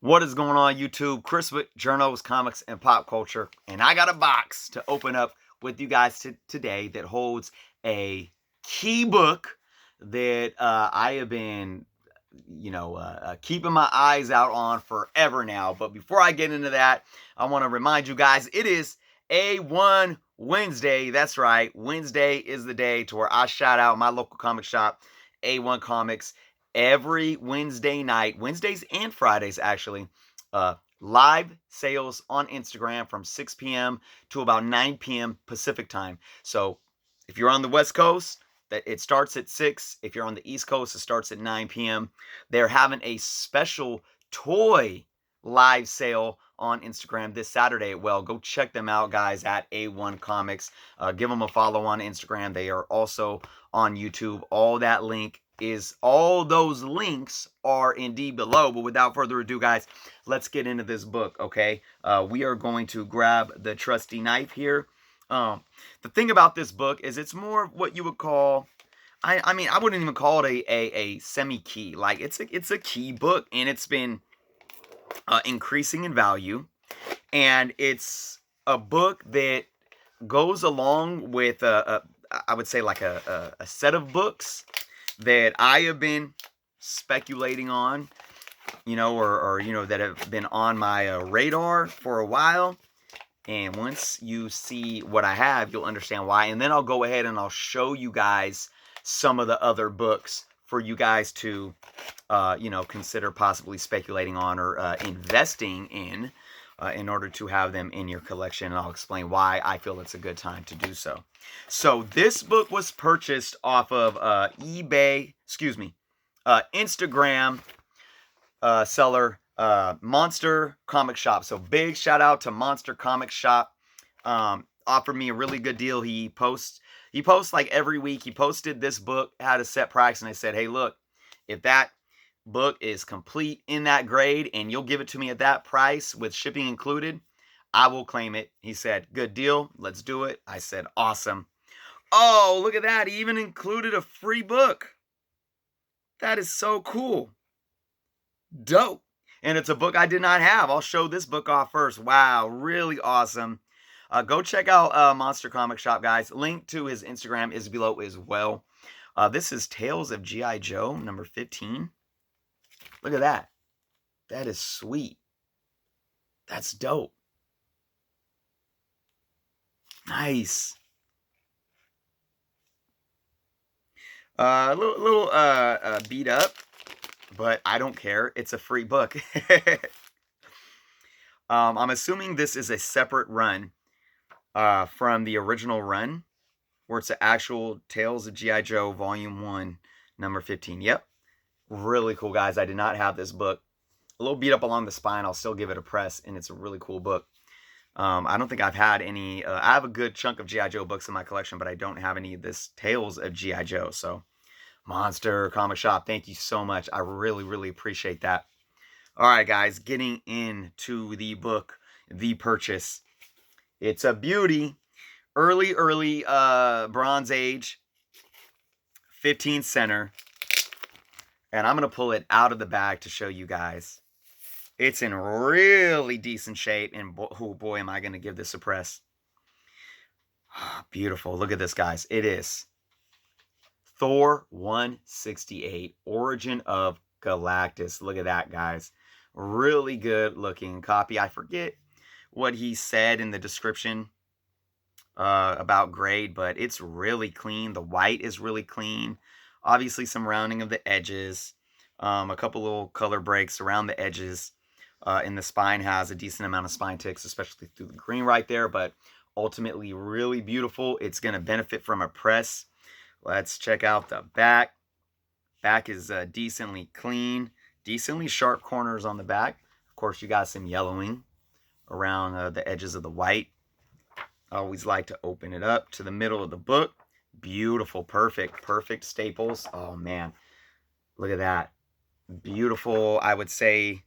What is going on, YouTube? Chris with Journals, Comics, and Pop Culture. And I got a box to open up with you guys today that holds a key book that I have been, keeping my eyes out on forever now. But before I get into that, I want to remind you guys, it is A1 Wednesday. That's right. Wednesday is the day to where I shout out my local comic shop, A1 Comics, every Wednesday night, Wednesdays and Fridays actually, live sales on Instagram from 6 p.m. to about 9 p.m. Pacific time. So if you're on the West Coast, it starts at 6. If you're on the East Coast, it starts at 9 p.m. They're having a special toy live sale on Instagram this Saturday. Well, go check them out, guys, at A1 Comics. Give them a follow on Instagram. They are also on YouTube. All those links are indeed below. But without further ado, guys, let's get into this book, okay? We are going to grab the trusty knife here. The thing about this book is it's more what you would call, I mean, I wouldn't even call it a semi-key. Like, it's a key book, and it's been increasing in value. And it's a book that goes along with, I would say, like a set of books that I have been speculating on, or that have been on my radar for a while. And once you see what I have, you'll understand why. And then I'll go ahead and I'll show you guys some of the other books for you guys to, consider possibly speculating on or investing in order to have them in your collection. And I'll explain why I feel it's a good time to do so. So this book was purchased off of Instagram seller Monster Comic Shop. So big shout out to Monster Comic Shop. Offered me a really good deal. He posts like every week. He posted this book, had a set price, and I said, hey, look, if that book is complete in that grade and you'll give it to me at that price with shipping included, I will claim it. He said, good deal, let's do it. I said, awesome. Oh, look at that. He even included a free book. That is so cool. Dope. And it's a book I did not have. I'll show this book off first. Wow, really awesome. Go check out Monster Comic Shop, guys. Link to his Instagram is below as well. This is Tales of G.I. Joe, number 15. Look at that. That is sweet. That's dope. Nice. A little beat up, but I don't care. It's a free book. I'm assuming this is a separate run from the original run, where it's the actual Tales of G.I. Joe Volume 1, number 15. Yep. Really cool, guys. I did not have this book. A little beat up along the spine. I'll still give it a press, and it's a really cool book. I don't think I've had any. I have a good chunk of G.I. Joe books in my collection, but I don't have any of this Tales of G.I. Joe. So, Monster Comic Shop, thank you so much. I really, really appreciate that. All right, guys, getting into the book, The Purchase. It's a beauty. Early Bronze Age, 15 center. And I'm going to pull it out of the bag to show you guys. It's in really decent shape. And oh boy, am I going to give this a press. Oh, beautiful. Look at this, guys. It is Thor 168, Origin of Galactus. Look at that, guys. Really good looking copy. I forget what he said in the description about grade, but it's really clean. The white is really clean. Obviously, some rounding of the edges. A couple little color breaks around the edges. And the spine has a decent amount of spine ticks, especially through the green right there. But ultimately, really beautiful. It's going to benefit from a press. Let's check out the back. Back is decently clean. Decently sharp corners on the back. Of course, you got some yellowing around the edges of the white. I always like to open it up to the middle of the book. Beautiful, perfect staples. Oh, man. Look at that. Beautiful, I would say.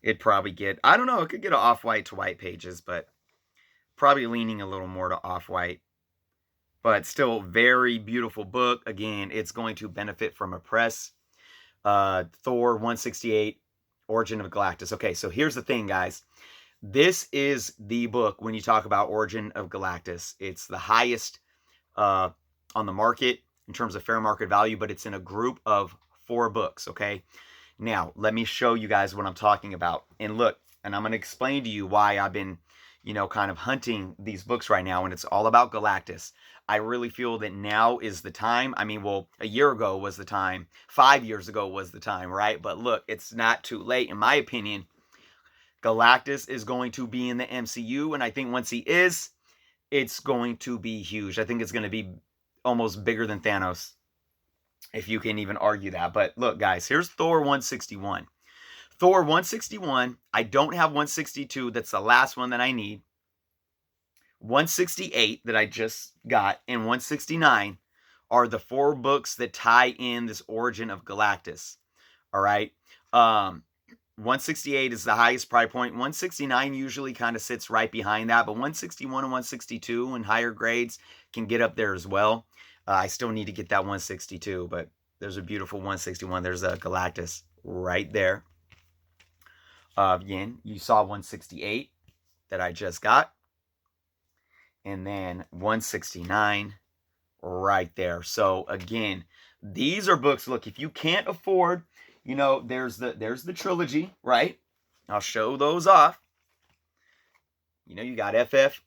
It'd probably get, I don't know, it could get an off-white to white pages, but probably leaning a little more to off-white. But still, very beautiful book. Again, it's going to benefit from a press. Thor 168, Origin of Galactus. Okay, so here's the thing, guys. This is the book when you talk about Origin of Galactus. It's the highest on the market in terms of fair market value, but it's in a group of 4 books, okay? Now, let me show you guys what I'm talking about. And look, and I'm going to explain to you why I've been, kind of hunting these books right now, and it's all about Galactus. I really feel that now is the time. I mean, well, a year ago was the time. 5 years ago was the time, right? But look, it's not too late. In my opinion, Galactus is going to be in the MCU, and I think once he is, it's going to be huge. I think it's going to be almost bigger than Thanos, if you can even argue that. But look, guys, here's Thor 161. Thor 161, I don't have 162. That's the last one that I need. 168 that I just got and 169 are the 4 books that tie in this Origin of Galactus. All right. 168 is the highest price point. 169 usually kind of sits right behind that, but 161 and 162 and higher grades can get up there as well. I still need to get that 162, but there's a beautiful 161. There's a Galactus right there. Again, you saw 168 that I just got. And then 169 right there. So again, these are books. Look, if you can't afford, there's the trilogy, right? I'll show those off. You got FF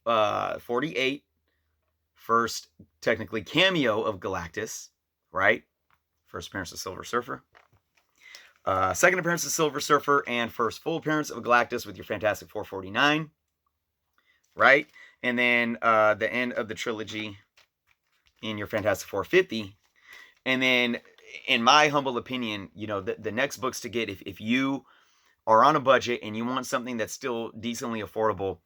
48, first technically cameo of Galactus, right? First appearance of Silver Surfer. Second appearance of Silver Surfer, and first full appearance of Galactus with your Fantastic 449, right? And then the end of the trilogy in your Fantastic 450. And then, in my humble opinion, the next books to get, if you are on a budget and you want something that's still decently affordable,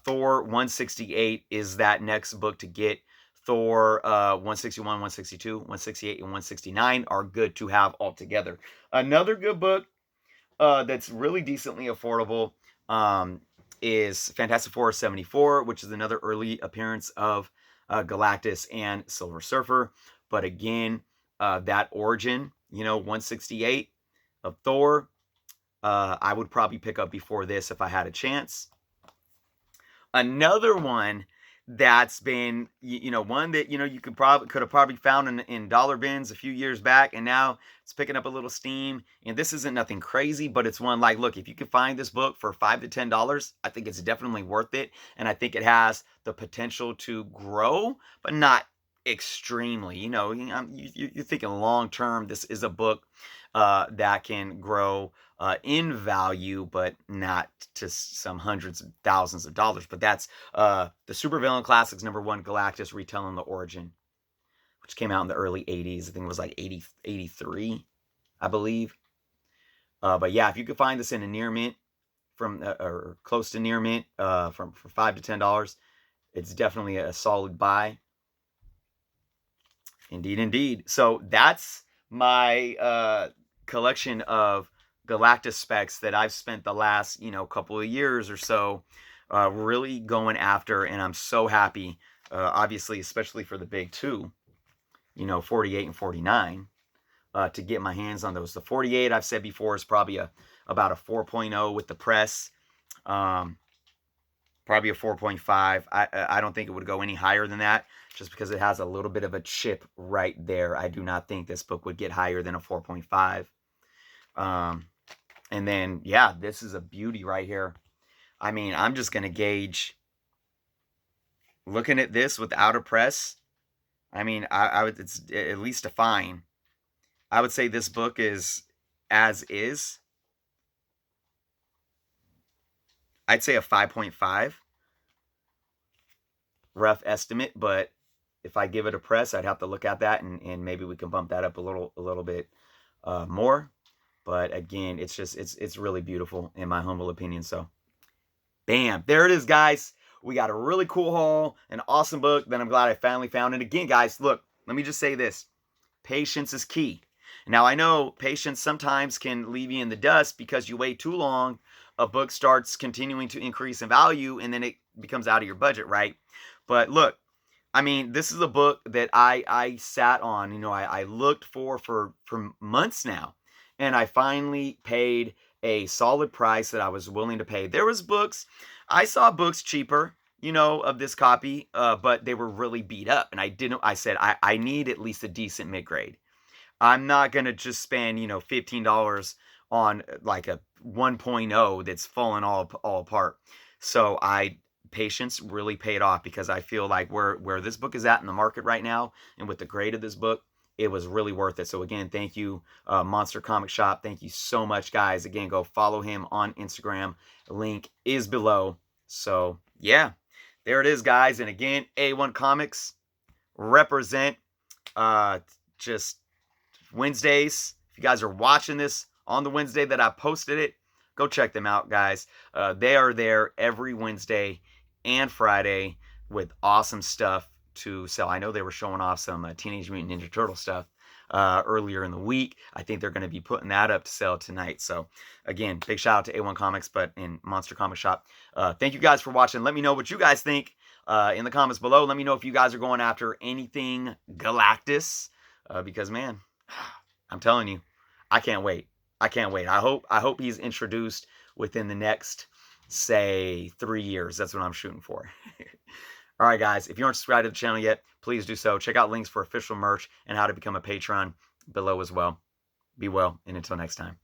Thor 168 is that next book to get. Thor 161, 162, 168, and 169 are good to have all together. Another good book that's really decently affordable is Fantastic Four 74, which is another early appearance of Galactus and Silver Surfer. But again, that Origin, 168 of Thor, I would probably pick up before this if I had a chance. Another one that's been, one that, you could have probably found in dollar bins a few years back, and now it's picking up a little steam. And this isn't nothing crazy, but it's one like, look, if you can find this book for $5 to $10, I think it's definitely worth it. And I think it has the potential to grow, but not extremely. You're thinking long term, this is a book that can grow in value, but not to some hundreds of thousands of dollars. But that's the Supervillain Classics #1 Galactus retelling the Origin, which came out in the early 80s. I think it was like 83, I believe. But yeah, if you could find this in a near mint or close to near mint for $5 to $10, it's definitely a solid buy. Indeed. So that's my collection of Galactus specs that I've spent the last, couple of years or so really going after, and I'm so happy, obviously, especially for the big 2, 48 and 49, to get my hands on those. The 48, I've said before, is probably about a 4.0 with the press, probably a 4.5. I don't think it would go any higher than that, just because it has a little bit of a chip right there. I do not think this book would get higher than a 4.5. And then, yeah, this is a beauty right here. I mean, I'm just going to gauge, looking at this without a press, I mean, it's at least a fine. I would say this book is as is. I'd say a 5.5. Rough estimate, but if I give it a press, I'd have to look at that, and maybe we can bump that up a little bit more. But again, it's really beautiful in my humble opinion. So, bam, there it is, guys. We got a really cool haul, an awesome book that I'm glad I finally found. And again, guys, look, let me just say this. Patience is key. Now, I know patience sometimes can leave you in the dust because you wait too long. A book starts continuing to increase in value, and then it becomes out of your budget, right? But look, I mean, this is a book that I sat on, I looked for months now. and I finally paid a solid price that I was willing to pay. There was books, I saw books cheaper, you know, of this copy, but they were really beat up, and I said, I need at least a decent mid-grade. I'm not going to just spend, you know, $15 on like a 1.0 that's falling all apart. So patience really paid off, because I feel like where this book is at in the market right now, and with the grade of this book, it was really worth it. So again, thank you, Monster Comic Shop. Thank you so much, guys. Again, go follow him on Instagram. Link is below. So yeah, there it is, guys. And again, A1 Comics represent. Just Wednesdays. If you guys are watching this on the Wednesday that I posted it, go check them out, guys. They are there every Wednesday and Friday with awesome stuff to sell. I know they were showing off some Teenage Mutant Ninja Turtle stuff earlier in the week. I think they're going to be putting that up to sell tonight. So again, big shout out to A1 Comics, but in Monster Comic Shop. Thank you guys for watching. Let me know what you guys think in the comments below. Let me know if you guys are going after anything Galactus, because man, I'm telling you, I can't wait. I can't wait. I hope he's introduced within the next, say, 3 years. That's what I'm shooting for. All right, guys. If you aren't subscribed to the channel yet, please do so. Check out links for official merch and how to become a patron below as well. Be well, and until next time.